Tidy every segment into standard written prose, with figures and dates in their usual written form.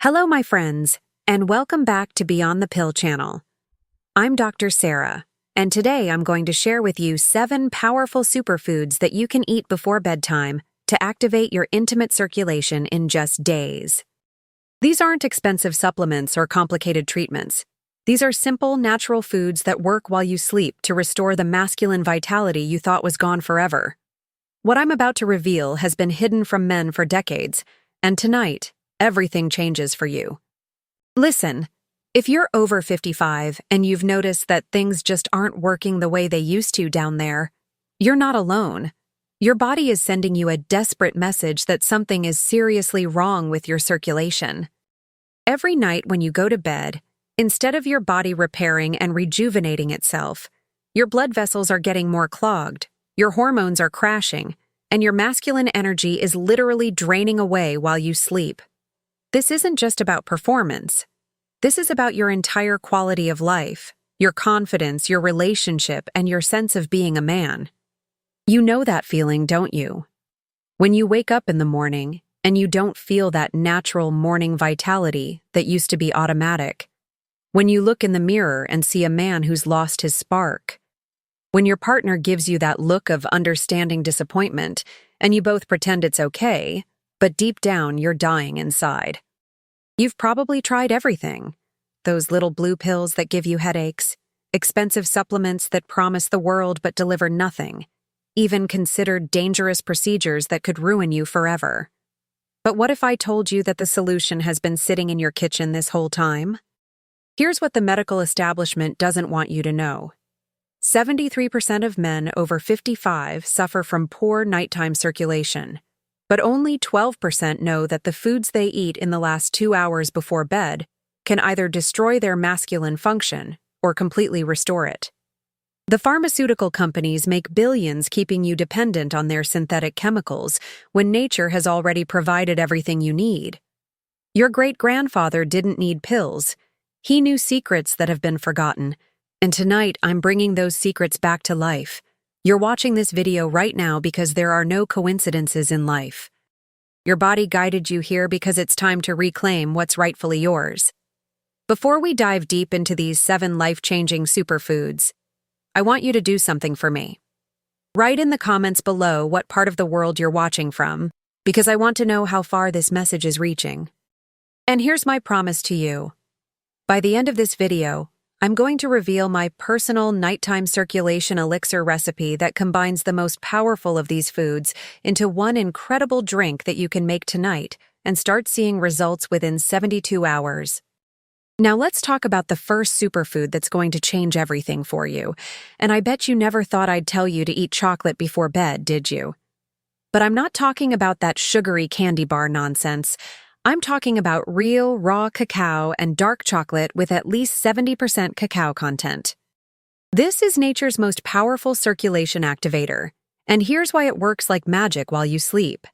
Hello, my friends, and welcome back to Beyond the Pill channel. I'm Dr. Sarah, and today I'm going to share with you 7 powerful superfoods that you can eat before bedtime to activate your intimate circulation in just days. These aren't expensive supplements or complicated treatments. These are simple, natural foods that work while you sleep to restore the masculine vitality you thought was gone forever. What I'm about to reveal has been hidden from men for decades, and tonight, everything changes for you. Listen, if you're over 55 and you've noticed that things just aren't working the way they used to down there, you're not alone. Your body is sending you a desperate message that something is seriously wrong with your circulation. Every night when you go to bed, instead of your body repairing and rejuvenating itself, your blood vessels are getting more clogged, your hormones are crashing, and your masculine energy is literally draining away while you sleep. This isn't just about performance. This is about your entire quality of life, your confidence, your relationship, and your sense of being a man. You know that feeling, don't you? When you wake up in the morning and you don't feel that natural morning vitality that used to be automatic. When you look in the mirror and see a man who's lost his spark. When your partner gives you that look of understanding disappointment and you both pretend it's okay, but deep down you're dying inside. You've probably tried everything. Those little blue pills that give you headaches, expensive supplements that promise the world but deliver nothing, even considered dangerous procedures that could ruin you forever. But what if I told you that the solution has been sitting in your kitchen this whole time? Here's what the medical establishment doesn't want you to know. 73% of men over 55 suffer from poor nighttime circulation. But only 12% know that the foods they eat in the last 2 hours before bed can either destroy their masculine function or completely restore it. The pharmaceutical companies make billions keeping you dependent on their synthetic chemicals when nature has already provided everything you need. Your great-grandfather didn't need pills. He knew secrets that have been forgotten, and tonight I'm bringing those secrets back to life. You're watching this video right now because there are no coincidences in life. Your body guided you here because it's time to reclaim what's rightfully yours. Before we dive deep into these 7 life-changing superfoods, I want you to do something for me. Write in the comments below what part of the world you're watching from, because I want to know how far this message is reaching. And here's my promise to you. By the end of this video, I'm going to reveal my personal nighttime circulation elixir recipe that combines the most powerful of these foods into one incredible drink that you can make tonight and start seeing results within 72 hours. Now let's talk about the first superfood that's going to change everything for you. And I bet you never thought I'd tell you to eat chocolate before bed, did you? But I'm not talking about that sugary candy bar nonsense. I'm talking about real, raw cacao and dark chocolate with at least 70% cacao content. This is nature's most powerful circulation activator, and here's why it works like magic while you sleep.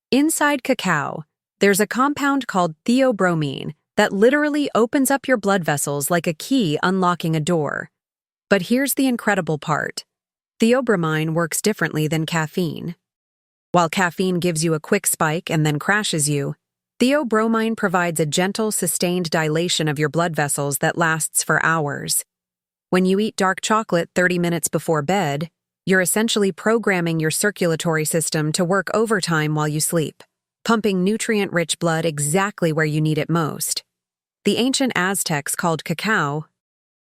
Inside cacao, there's a compound called theobromine that literally opens up your blood vessels like a key unlocking a door. But here's the incredible part. Theobromine works differently than caffeine. While caffeine gives you a quick spike and then crashes you, theobromine provides a gentle, sustained dilation of your blood vessels that lasts for hours. When you eat dark chocolate 30 minutes before bed, you're essentially programming your circulatory system to work overtime while you sleep, pumping nutrient-rich blood exactly where you need it most. The ancient Aztecs called cacao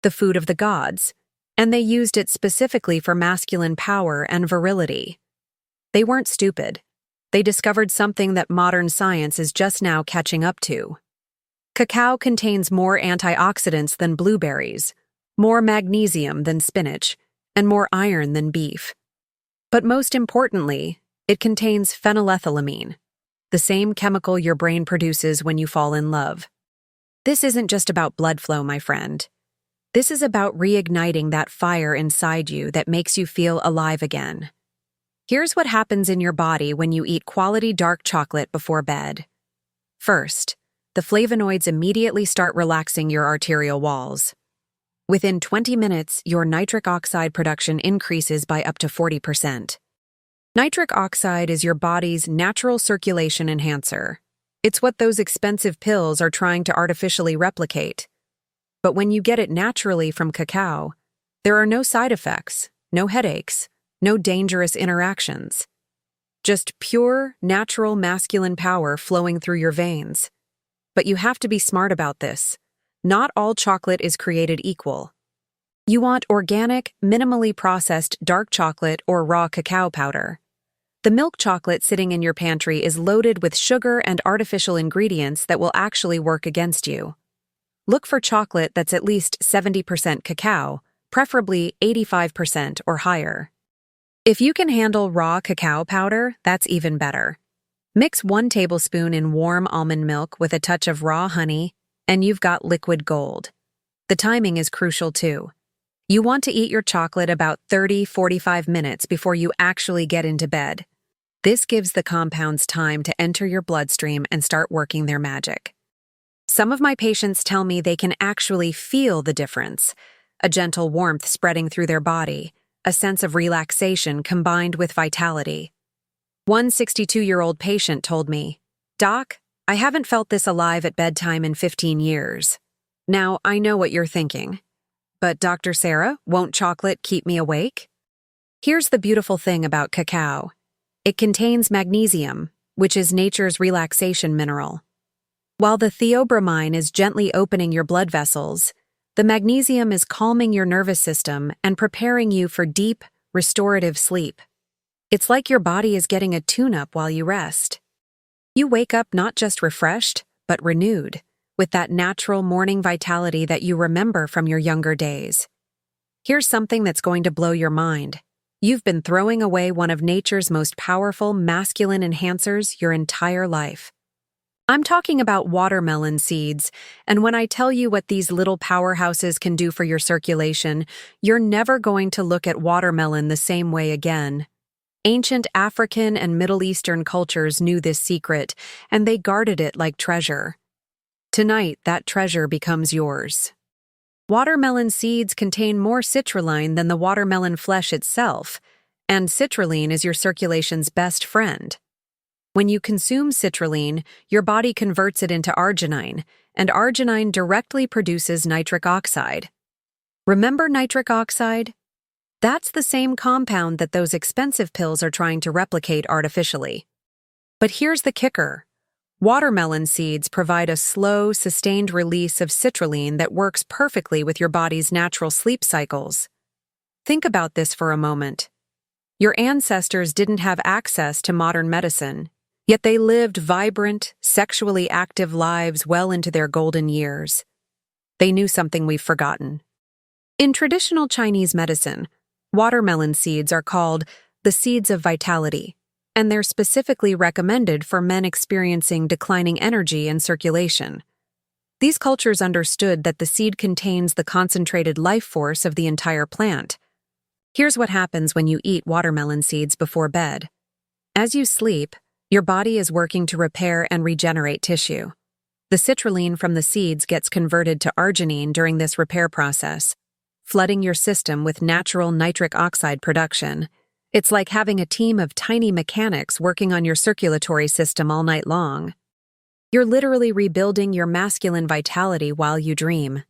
the food of the gods, and they used it specifically for masculine power and virility. They weren't stupid. They discovered something that modern science is just now catching up to. Cacao contains more antioxidants than blueberries, more magnesium than spinach, and more iron than beef. But most importantly, it contains phenylethylamine, the same chemical your brain produces when you fall in love. This isn't just about blood flow, my friend. This is about reigniting that fire inside you that makes you feel alive again. Here's what happens in your body when you eat quality dark chocolate before bed. First, the flavonoids immediately start relaxing your arterial walls. Within 20 minutes, your nitric oxide production increases by up to 40%. Nitric oxide is your body's natural circulation enhancer. It's what those expensive pills are trying to artificially replicate. But when you get it naturally from cacao, there are no side effects, no headaches, no dangerous interactions. Just pure, natural masculine power flowing through your veins. But you have to be smart about this. Not all chocolate is created equal. You want organic, minimally processed dark chocolate or raw cacao powder. The milk chocolate sitting in your pantry is loaded with sugar and artificial ingredients that will actually work against you. Look for chocolate that's at least 70% cacao, preferably 85% or higher. If you can handle raw cacao powder, that's even better. Mix 1 tablespoon in warm almond milk with a touch of raw honey, and you've got liquid gold. The timing is crucial too. You want to eat your chocolate about 30-45 minutes before you actually get into bed. This gives the compounds time to enter your bloodstream and start working their magic. Some of my patients tell me they can actually feel the difference, a gentle warmth spreading through their body, a sense of relaxation combined with vitality. One 62-year-old patient told me, "Doc, I haven't felt this alive at bedtime in 15 years. Now, I know what you're thinking. But Dr. Sarah, won't chocolate keep me awake?" Here's the beautiful thing about cacao. It contains magnesium, which is nature's relaxation mineral. While the theobromine is gently opening your blood vessels, the magnesium is calming your nervous system and preparing you for deep, restorative sleep. It's like your body is getting a tune-up while you rest. You wake up not just refreshed, but renewed, with that natural morning vitality that you remember from your younger days. Here's something that's going to blow your mind. You've been throwing away one of nature's most powerful masculine enhancers your entire life. I'm talking about watermelon seeds, and when I tell you what these little powerhouses can do for your circulation, you're never going to look at watermelon the same way again. Ancient African and Middle Eastern cultures knew this secret, and they guarded it like treasure. Tonight, that treasure becomes yours. Watermelon seeds contain more citrulline than the watermelon flesh itself, and citrulline is your circulation's best friend. When you consume citrulline, your body converts it into arginine, and arginine directly produces nitric oxide. Remember nitric oxide? That's the same compound that those expensive pills are trying to replicate artificially. But here's the kicker. Watermelon seeds provide a slow, sustained release of citrulline that works perfectly with your body's natural sleep cycles. Think about this for a moment. Your ancestors didn't have access to modern medicine, yet they lived vibrant, sexually active lives well into their golden years. They knew something we've forgotten. In traditional Chinese medicine, watermelon seeds are called the seeds of vitality, and they're specifically recommended for men experiencing declining energy and circulation. These cultures understood that the seed contains the concentrated life force of the entire plant. Here's what happens when you eat watermelon seeds before bed. As you sleep, your body is working to repair and regenerate tissue. The citrulline from the seeds gets converted to arginine during this repair process, flooding your system with natural nitric oxide production. It's like having a team of tiny mechanics working on your circulatory system all night long. You're literally rebuilding your masculine vitality while you dream.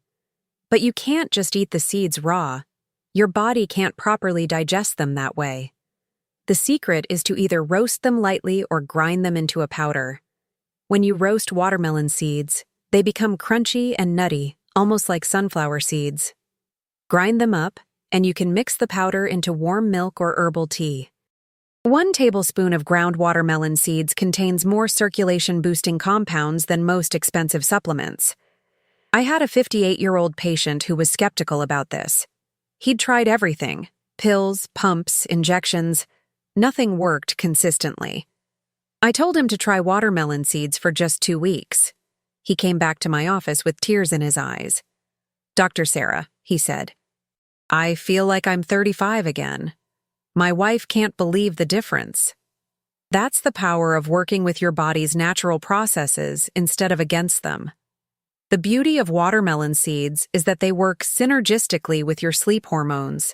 But you can't just eat the seeds raw. Your body can't properly digest them that way. The secret is to either roast them lightly or grind them into a powder. When you roast watermelon seeds, they become crunchy and nutty, almost like sunflower seeds. Grind them up, and you can mix the powder into warm milk or herbal tea. 1 tablespoon of ground watermelon seeds contains more circulation-boosting compounds than most expensive supplements. I had a 58-year-old patient who was skeptical about this. He'd tried everything: pills, pumps, injections. Nothing worked consistently. I told him to try watermelon seeds for just 2 weeks. He came back to my office with tears in his eyes. "Dr. Sarah," he said, "I feel like I'm 35 again. My wife can't believe the difference." That's the power of working with your body's natural processes instead of against them. The beauty of watermelon seeds is that they work synergistically with your sleep hormones.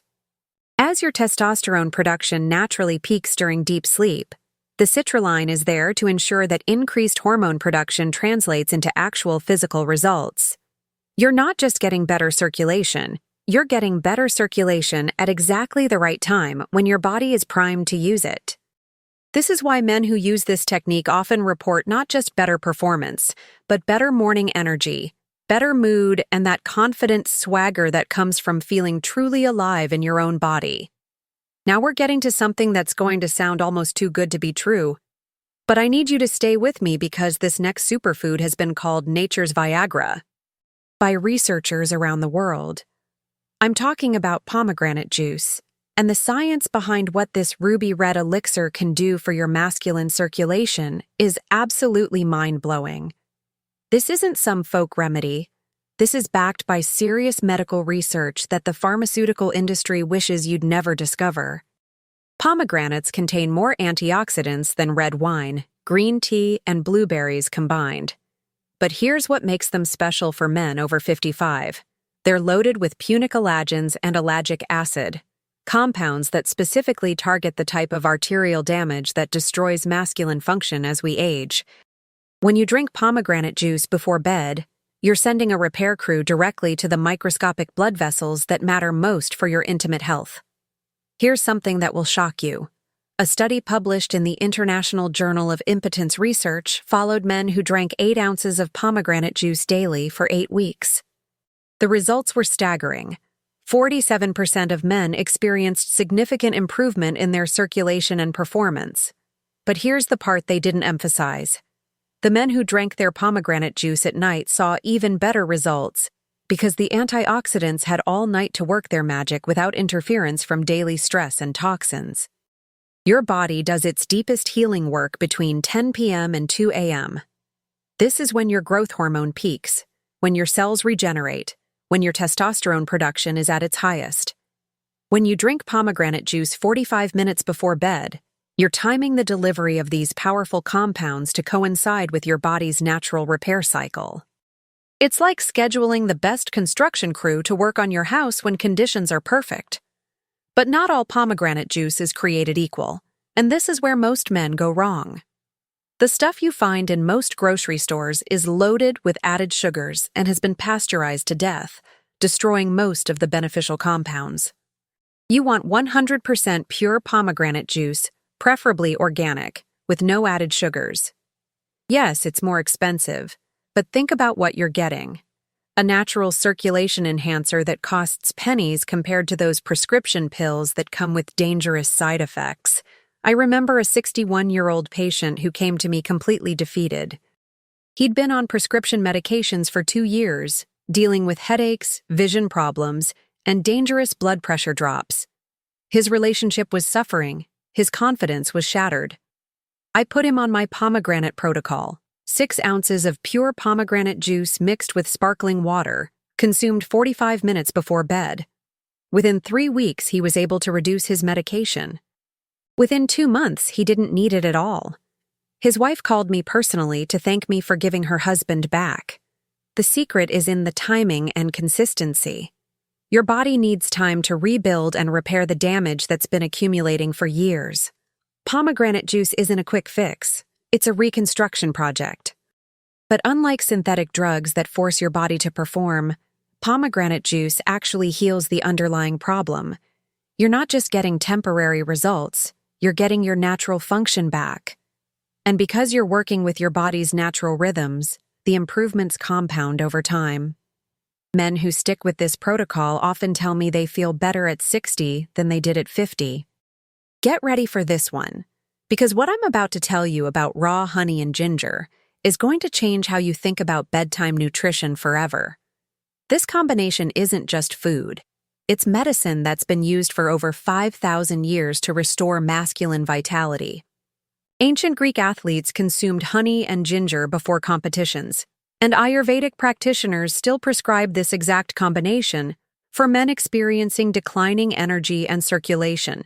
As your testosterone production naturally peaks during deep sleep, The citrulline is there to ensure that increased hormone production translates into actual physical results. You're not just getting better circulation, you're getting better circulation at exactly the right time when your body is primed to use it. This is why men who use this technique often report not just better performance, but better morning energy, better mood, and that confident swagger that comes from feeling truly alive in your own body. Now we're getting to something that's going to sound almost too good to be true. But I need you to stay with me because this next superfood has been called nature's Viagra by researchers around the world. I'm talking about pomegranate juice and the science behind what this ruby red elixir can do for your masculine circulation is absolutely mind-blowing. This isn't some folk remedy. This is backed by serious medical research that the pharmaceutical industry wishes you'd never discover. Pomegranates contain more antioxidants than red wine, green tea, and blueberries combined. But here's what makes them special for men over 55. They're loaded with punicalagins and ellagic acid, compounds that specifically target the type of arterial damage that destroys masculine function as we age. When you drink pomegranate juice before bed, you're sending a repair crew directly to the microscopic blood vessels that matter most for your intimate health. Here's something that will shock you. A study published in the International Journal of Impotence Research followed men who drank 8 ounces of pomegranate juice daily for 8 weeks. The results were staggering. 47% of men experienced significant improvement in their circulation and performance. But here's the part they didn't emphasize. The men who drank their pomegranate juice at night saw even better results because the antioxidants had all night to work their magic without interference from daily stress and toxins. Your body does its deepest healing work between 10 p.m. and 2 a.m. This is when your growth hormone peaks, when your cells regenerate, when your testosterone production is at its highest. When you drink pomegranate juice 45 minutes before bed, you're timing the delivery of these powerful compounds to coincide with your body's natural repair cycle. It's like scheduling the best construction crew to work on your house when conditions are perfect. But not all pomegranate juice is created equal, and this is where most men go wrong. The stuff you find in most grocery stores is loaded with added sugars and has been pasteurized to death, destroying most of the beneficial compounds. You want 100% pure pomegranate juice, preferably organic, with no added sugars. Yes, it's more expensive, but think about what you're getting. A natural circulation enhancer that costs pennies compared to those prescription pills that come with dangerous side effects. I remember a 61-year-old patient who came to me completely defeated. He'd been on prescription medications for 2 years, dealing with headaches, vision problems, and dangerous blood pressure drops. His relationship was suffering. His confidence was shattered. I put him on my pomegranate protocol. 6 ounces of pure pomegranate juice mixed with sparkling water, consumed 45 minutes before bed. Within 3 weeks, he was able to reduce his medication. Within 2 months, he didn't need it at all. His wife called me personally to thank me for giving her husband back. The secret is in the timing and consistency. Your body needs time to rebuild and repair the damage that's been accumulating for years. Pomegranate juice isn't a quick fix. It's a reconstruction project. But unlike synthetic drugs that force your body to perform, pomegranate juice actually heals the underlying problem. You're not just getting temporary results, you're getting your natural function back. And because you're working with your body's natural rhythms, the improvements compound over time. Men who stick with this protocol often tell me they feel better at 60 than they did at 50. Get ready for this one, because what I'm about to tell you about raw honey and ginger is going to change how you think about bedtime nutrition forever. This combination isn't just food. It's medicine that's been used for over 5,000 years to restore masculine vitality. Ancient Greek athletes consumed honey and ginger before competitions, and Ayurvedic practitioners still prescribe this exact combination for men experiencing declining energy and circulation.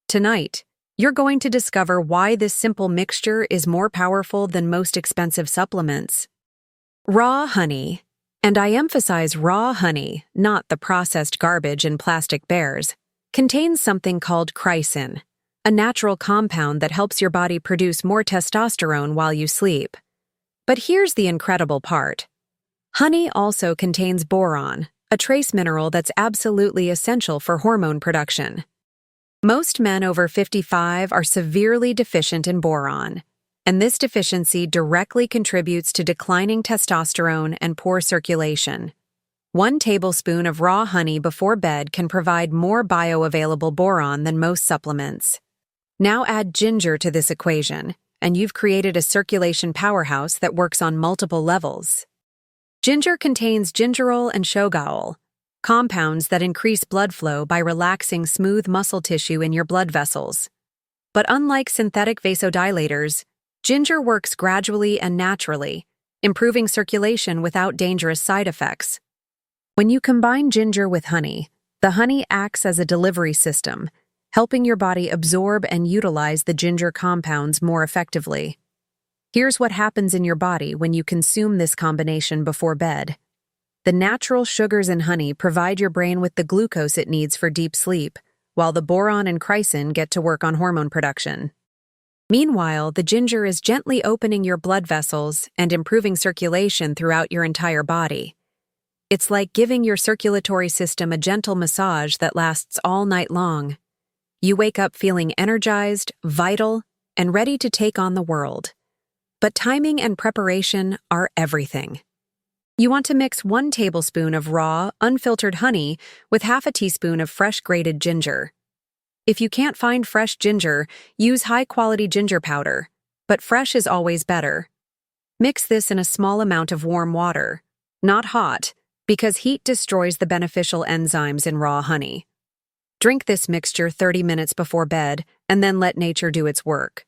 Tonight, you're going to discover why this simple mixture is more powerful than most expensive supplements. Raw honey, and I emphasize raw honey, not the processed garbage in plastic bears, contains something called chrysin, a natural compound that helps your body produce more testosterone while you sleep. But here's the incredible part. Honey also contains boron, a trace mineral that's absolutely essential for hormone production. Most men over 55 are severely deficient in boron, and this deficiency directly contributes to declining testosterone and poor circulation. 1 tablespoon of raw honey before bed can provide more bioavailable boron than most supplements. Now add ginger to this equation, and you've created a circulation powerhouse that works on multiple levels. Ginger contains gingerol and shogaol, compounds that increase blood flow by relaxing smooth muscle tissue in your blood vessels. But unlike synthetic vasodilators, ginger works gradually and naturally, improving circulation without dangerous side effects. When you combine ginger with honey, the honey acts as a delivery system, helping your body absorb and utilize the ginger compounds more effectively. Here's what happens in your body when you consume this combination before bed. The natural sugars in honey provide your brain with the glucose it needs for deep sleep, while the boron and chrysin get to work on hormone production. Meanwhile, the ginger is gently opening your blood vessels and improving circulation throughout your entire body. It's like giving your circulatory system a gentle massage that lasts all night long. You wake up feeling energized, vital, and ready to take on the world. But timing and preparation are everything. You want to mix 1 tablespoon of raw, unfiltered honey with half a teaspoon of fresh grated ginger. If you can't find fresh ginger, use high-quality ginger powder, but fresh is always better. Mix this in a small amount of warm water, not hot, because heat destroys the beneficial enzymes in raw honey. Drink this mixture 30 minutes before bed, and then let nature do its work.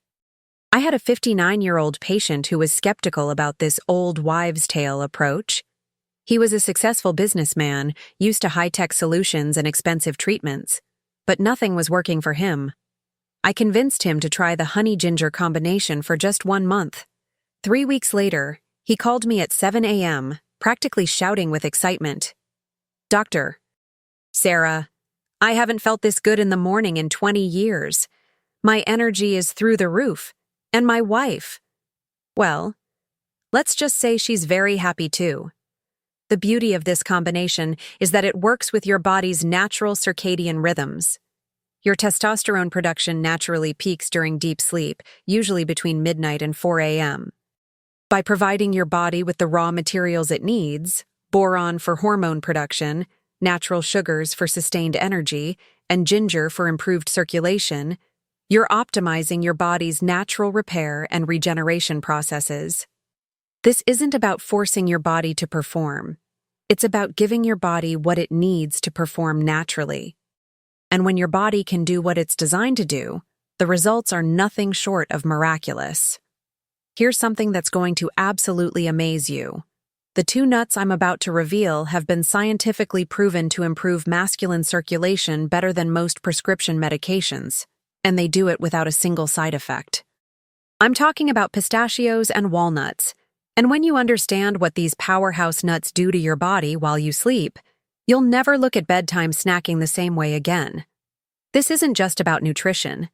I had a 59-year-old patient who was skeptical about this old wives' tale approach. He was a successful businessman, used to high-tech solutions and expensive treatments, but nothing was working for him. I convinced him to try the honey-ginger combination for just 1 month. 3 weeks later, he called me at 7 a.m., practically shouting with excitement. "Doctor, Sarah, I haven't felt this good in the morning in 20 years. My energy is through the roof. And my wife, well, let's just say she's very happy too." The beauty of this combination is that it works with your body's natural circadian rhythms. Your testosterone production naturally peaks during deep sleep, usually between midnight and 4 a.m. By providing your body with the raw materials it needs, boron for hormone production, natural sugars for sustained energy, and ginger for improved circulation, you're optimizing your body's natural repair and regeneration processes. This isn't about forcing your body to perform. It's about giving your body what it needs to perform naturally. And when your body can do what it's designed to do, the results are nothing short of miraculous. Here's something that's going to absolutely amaze you. The 2 nuts I'm about to reveal have been scientifically proven to improve masculine circulation better than most prescription medications, and they do it without a single side effect. I'm talking about pistachios and walnuts, and when you understand what these powerhouse nuts do to your body while you sleep, you'll never look at bedtime snacking the same way again. This isn't just about nutrition.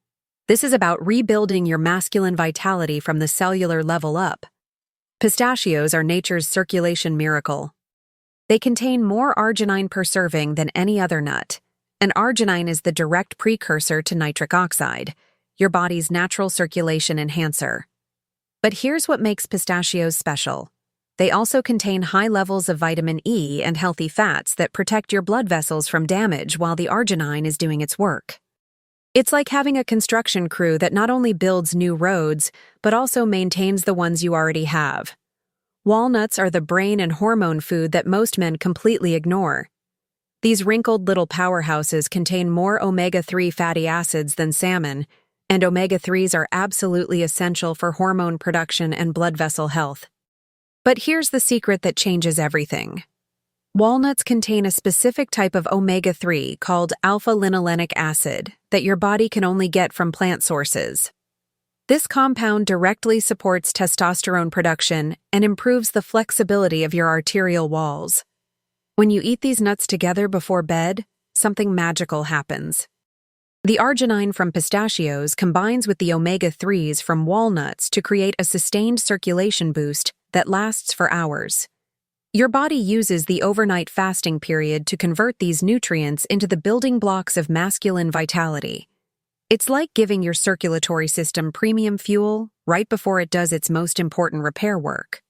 This is about rebuilding your masculine vitality from the cellular level up. Pistachios are nature's circulation miracle. They contain more arginine per serving than any other nut, and arginine is the direct precursor to nitric oxide, your body's natural circulation enhancer. But here's what makes pistachios special. They also contain high levels of vitamin E and healthy fats that protect your blood vessels from damage while the arginine is doing its work. It's like having a construction crew that not only builds new roads, but also maintains the ones you already have. Walnuts are the brain and hormone food that most men completely ignore. These wrinkled little powerhouses contain more omega-3 fatty acids than salmon, and omega-3s are absolutely essential for hormone production and blood vessel health. But here's the secret that changes everything. Walnuts contain a specific type of omega-3 called alpha-linolenic acid that your body can only get from plant sources. This compound directly supports testosterone production and improves the flexibility of your arterial walls. When you eat these nuts together before bed, something magical happens. The arginine from pistachios combines with the omega-3s from walnuts to create a sustained circulation boost that lasts for hours. Your body uses the overnight fasting period to convert these nutrients into the building blocks of masculine vitality. It's like giving your circulatory system premium fuel right before it does its most important repair work.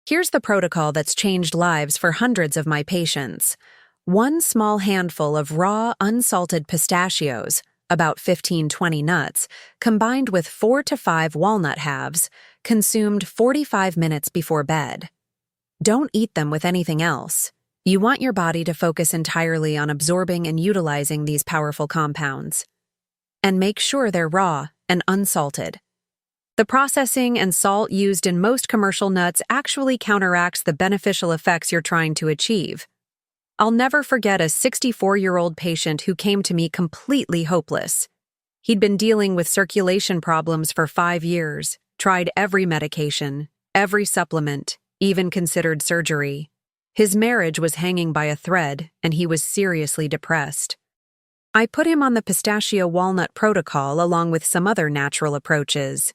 Here's the protocol that's changed lives for hundreds of my patients. 1 small handful of raw, unsalted pistachios, about 15-20 nuts, combined with 4 to 5 walnut halves, consumed 45 minutes before bed. Don't eat them with anything else. You want your body to focus entirely on absorbing and utilizing these powerful compounds. And make sure they're raw and unsalted. The processing and salt used in most commercial nuts actually counteracts the beneficial effects you're trying to achieve. I'll never forget a 64-year-old patient who came to me completely hopeless. He'd been dealing with circulation problems for 5 years, tried every medication, every supplement, even considered surgery. His marriage was hanging by a thread, and he was seriously depressed. I put him on the pistachio walnut protocol along with some other natural approaches.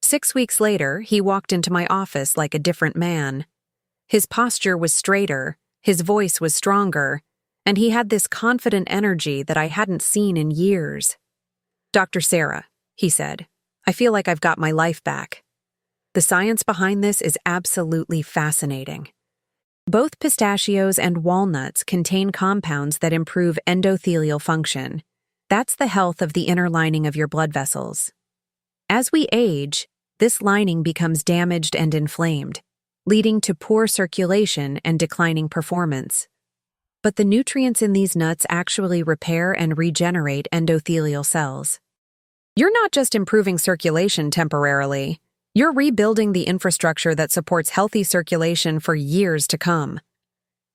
6 weeks later, he walked into my office like a different man. His posture was straighter, his voice was stronger, and he had this confident energy that I hadn't seen in years. "Dr. Sarah," he said, "I feel like I've got my life back." The science behind this is absolutely fascinating. Both pistachios and walnuts contain compounds that improve endothelial function. That's the health of the inner lining of your blood vessels. As we age, this lining becomes damaged and inflamed, leading to poor circulation and declining performance. But the nutrients in these nuts actually repair and regenerate endothelial cells. You're not just improving circulation temporarily. You're rebuilding the infrastructure that supports healthy circulation for years to come.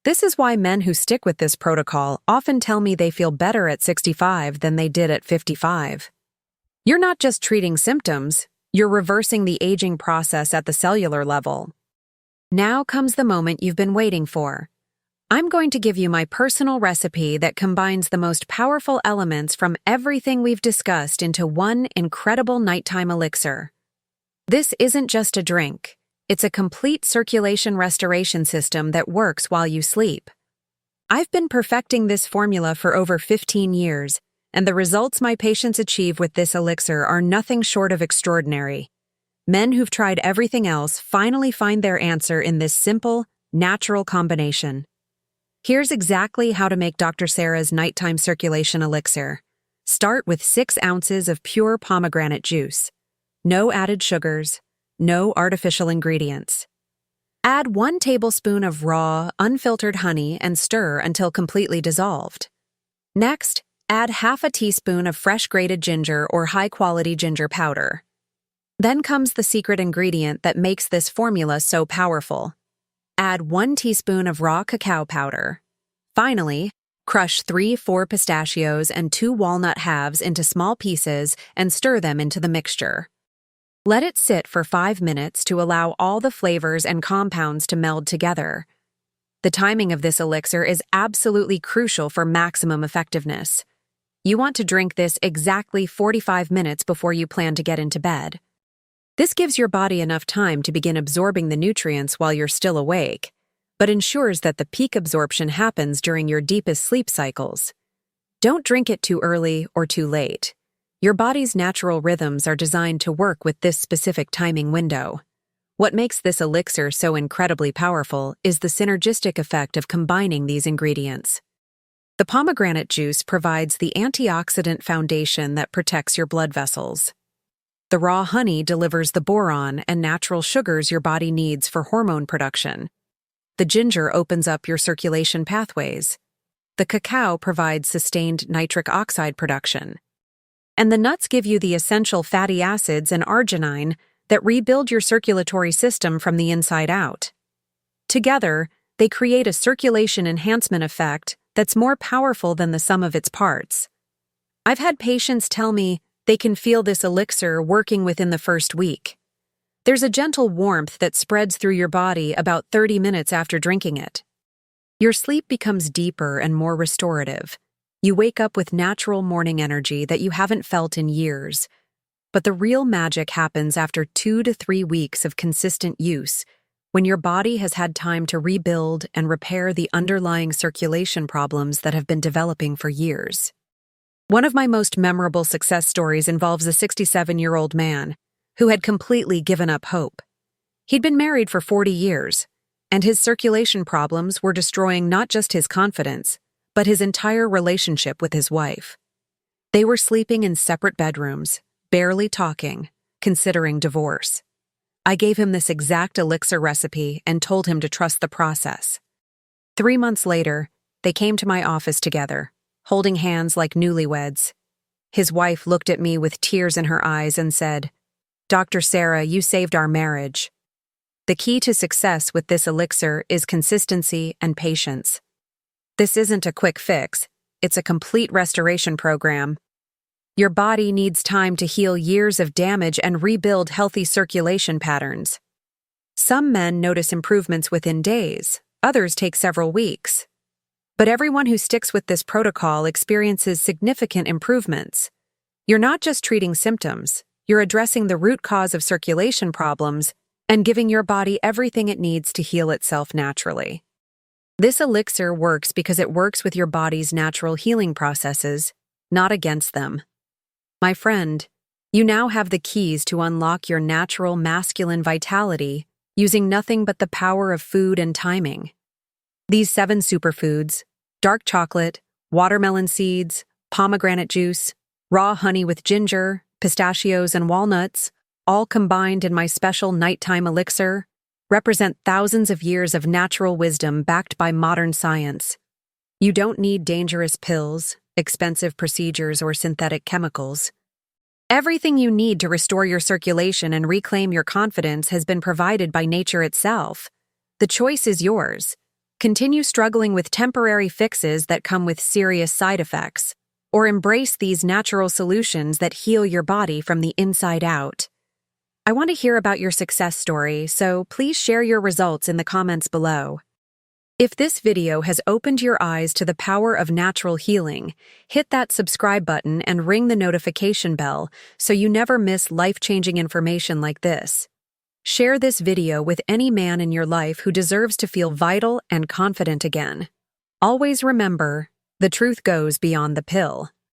This is why men who stick with this protocol often tell me they feel better at 65 than they did at 55. You're not just treating symptoms, you're reversing the aging process at the cellular level. Now comes the moment you've been waiting for. I'm going to give you my personal recipe that combines the most powerful elements from everything we've discussed into one incredible nighttime elixir. This isn't just a drink. It's a complete circulation restoration system that works while you sleep. I've been perfecting this formula for over 15 years, and the results my patients achieve with this elixir are nothing short of extraordinary. Men who've tried everything else finally find their answer in this simple, natural combination. Here's exactly how to make Dr. Sarah's nighttime circulation elixir. Start with 6 ounces of pure pomegranate juice. No added sugars, no artificial ingredients. Add 1 tablespoon of raw, unfiltered honey and stir until completely dissolved. Next, add half a teaspoon of fresh grated ginger or high-quality ginger powder. Then comes the secret ingredient that makes this formula so powerful. Add 1 teaspoon of raw cacao powder. Finally, crush 3-4 pistachios and 2 walnut halves into small pieces and stir them into the mixture. Let it sit for 5 minutes to allow all the flavors and compounds to meld together. The timing of this elixir is absolutely crucial for maximum effectiveness. You want to drink this exactly 45 minutes before you plan to get into bed. This gives your body enough time to begin absorbing the nutrients while you're still awake, but ensures that the peak absorption happens during your deepest sleep cycles. Don't drink it too early or too late. Your body's natural rhythms are designed to work with this specific timing window. What makes this elixir so incredibly powerful is the synergistic effect of combining these ingredients. The pomegranate juice provides the antioxidant foundation that protects your blood vessels. The raw honey delivers the boron and natural sugars your body needs for hormone production. The ginger opens up your circulation pathways. The cacao provides sustained nitric oxide production. And the nuts give you the essential fatty acids and arginine that rebuild your circulatory system from the inside out. Together, they create a circulation enhancement effect that's more powerful than the sum of its parts. I've had patients tell me they can feel this elixir working within the first week. There's a gentle warmth that spreads through your body about 30 minutes after drinking it. Your sleep becomes deeper and more restorative. You wake up with natural morning energy that you haven't felt in years. But the real magic happens after 2 to 3 weeks of consistent use, when your body has had time to rebuild and repair the underlying circulation problems that have been developing for years. One of my most memorable success stories involves a 67-year-old man who had completely given up hope. He'd been married for 40 years, and his circulation problems were destroying not just his confidence, but his entire relationship with his wife. They were sleeping in separate bedrooms, barely talking, considering divorce. I gave him this exact elixir recipe and told him to trust the process. 3 months later, they came to my office together, holding hands like newlyweds. His wife looked at me with tears in her eyes and said, "Dr. Sarah, you saved our marriage." The key to success with this elixir is consistency and patience. This isn't a quick fix, it's a complete restoration program. Your body needs time to heal years of damage and rebuild healthy circulation patterns. Some men notice improvements within days, others take several weeks. But everyone who sticks with this protocol experiences significant improvements. You're not just treating symptoms, you're addressing the root cause of circulation problems and giving your body everything it needs to heal itself naturally. This elixir works because it works with your body's natural healing processes, not against them. My friend, you now have the keys to unlock your natural masculine vitality using nothing but the power of food and timing. These 7 superfoods, dark chocolate, watermelon seeds, pomegranate juice, raw honey with ginger, pistachios and walnuts, all combined in my special nighttime elixir, represent thousands of years of natural wisdom backed by modern science. You don't need dangerous pills, expensive procedures, or synthetic chemicals. Everything you need to restore your circulation and reclaim your confidence has been provided by nature itself. The choice is yours. Continue struggling with temporary fixes that come with serious side effects, or embrace these natural solutions that heal your body from the inside out. I want to hear about your success story, so please share your results in the comments below. If this video has opened your eyes to the power of natural healing, hit that subscribe button and ring the notification bell so you never miss life-changing information like this. Share this video with any man in your life who deserves to feel vital and confident again. Always remember, the truth goes beyond the pill.